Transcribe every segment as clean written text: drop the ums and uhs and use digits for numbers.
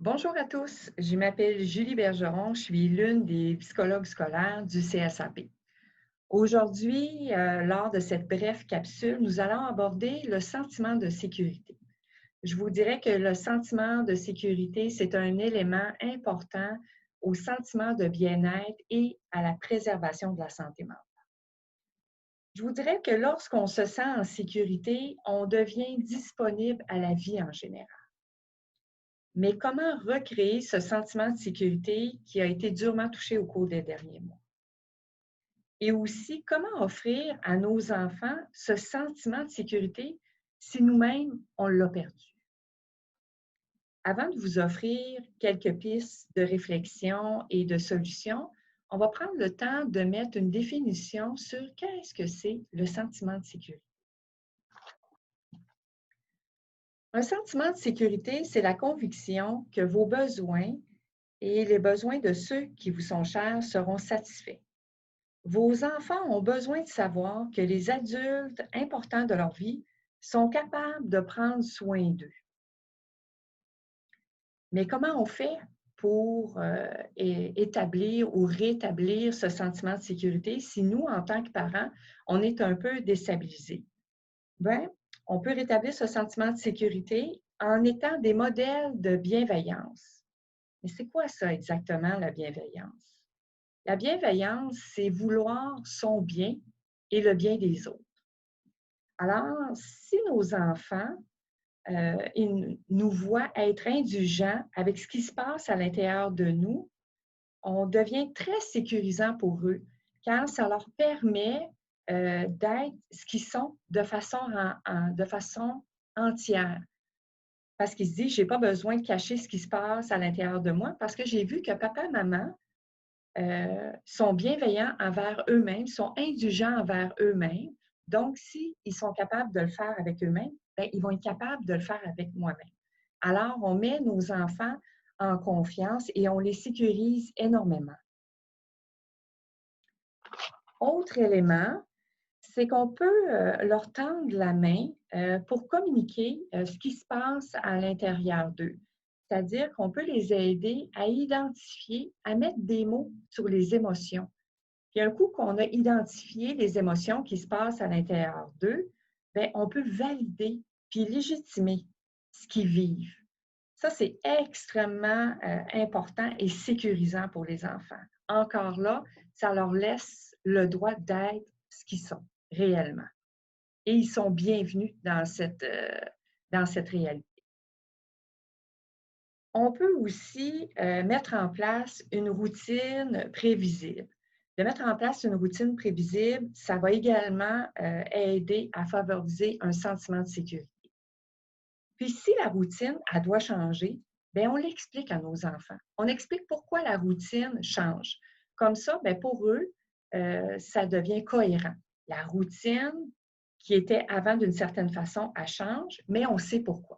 Bonjour à tous, je m'appelle Julie Bergeron, je suis l'une des psychologues scolaires du CSAP. Aujourd'hui, lors de cette brève capsule, nous allons aborder le sentiment de sécurité. Je vous dirais que le sentiment de sécurité, c'est un élément important au sentiment de bien-être et à la préservation de la santé mentale. Je vous dirais que lorsqu'on se sent en sécurité, on devient disponible à la vie en général. Mais comment recréer ce sentiment de sécurité qui a été durement touché au cours des derniers mois? Et aussi, comment offrir à nos enfants ce sentiment de sécurité si nous-mêmes, on l'a perdu? Avant de vous offrir quelques pistes de réflexion et de solutions, on va prendre le temps de mettre une définition sur qu'est-ce que c'est le sentiment de sécurité. Un sentiment de sécurité, c'est la conviction que vos besoins et les besoins de ceux qui vous sont chers seront satisfaits. Vos enfants ont besoin de savoir que les adultes importants de leur vie sont capables de prendre soin d'eux. Mais comment on fait pour établir ou rétablir ce sentiment de sécurité si nous, en tant que parents, on est un peu déstabilisés? Bien, on peut rétablir ce sentiment de sécurité en étant des modèles de bienveillance. Mais c'est quoi ça exactement, la bienveillance? La bienveillance, c'est vouloir son bien et le bien des autres. Alors, si nos enfants ils nous voient être indulgents avec ce qui se passe à l'intérieur de nous, on devient très sécurisant pour eux, car ça leur permet d'être ce qu'ils sont de façon entière. Parce qu'ils se disent, je n'ai pas besoin de cacher ce qui se passe à l'intérieur de moi, parce que j'ai vu que papa et maman sont bienveillants envers eux-mêmes, sont indulgents envers eux-mêmes. Donc, s'ils sont capables de le faire avec eux-mêmes, bien, ils vont être capables de le faire avec moi-même. Alors, on met nos enfants en confiance et on les sécurise énormément. Autre élément, c'est qu'on peut leur tendre la main pour communiquer ce qui se passe à l'intérieur d'eux. C'est-à-dire qu'on peut les aider à identifier, à mettre des mots sur les émotions. Puis un coup qu'on a identifié les émotions qui se passent à l'intérieur d'eux, bien, on peut valider puis légitimer ce qu'ils vivent. Ça, c'est extrêmement important et sécurisant pour les enfants. Encore là, ça leur laisse le droit d'être ce qu'ils sont réellement. Et ils sont bienvenus dans cette réalité. On peut aussi mettre en place une routine prévisible. De mettre en place une routine prévisible, ça va également aider à favoriser un sentiment de sécurité. Puis si la routine, elle doit changer, bien, on l'explique à nos enfants. On explique pourquoi la routine change. Comme ça, bien, pour eux, ça devient cohérent. La routine qui était avant d'une certaine façon, elle change, mais on sait pourquoi.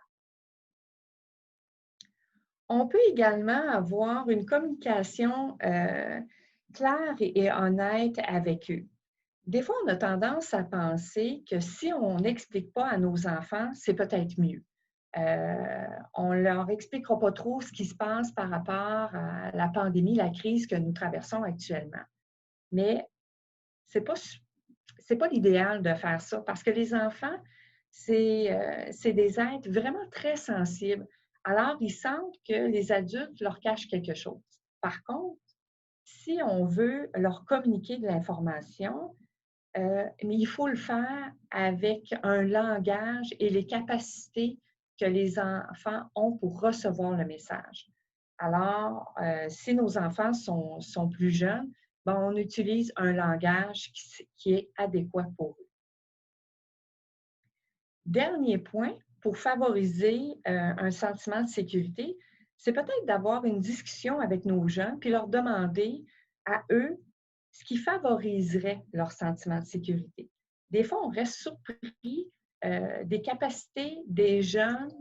On peut également avoir une communication claire et honnête avec eux. Des fois, on a tendance à penser que si on n'explique pas à nos enfants, c'est peut-être mieux. On ne leur expliquera pas trop ce qui se passe par rapport à la pandémie, la crise que nous traversons actuellement. Mais ce n'est pas l'idéal de faire ça parce que les enfants, c'est des êtres vraiment très sensibles. Alors, ils sentent que les adultes leur cachent quelque chose. Par contre, si on veut leur communiquer de l'information, mais il faut le faire avec un langage et les capacités que les enfants ont pour recevoir le message. Alors, si nos enfants sont plus jeunes, ben, on utilise un langage qui est adéquat pour eux. Dernier point, pour favoriser un sentiment de sécurité, c'est peut-être d'avoir une discussion avec nos jeunes puis leur demander à eux ce qui favoriserait leur sentiment de sécurité. Des fois, on reste surpris des capacités des jeunes.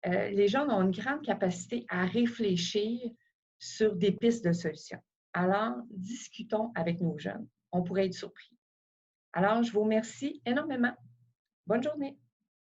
Les jeunes ont une grande capacité à réfléchir sur des pistes de solutions. Alors, discutons avec nos jeunes. On pourrait être surpris. Alors, je vous remercie énormément. Bonne journée.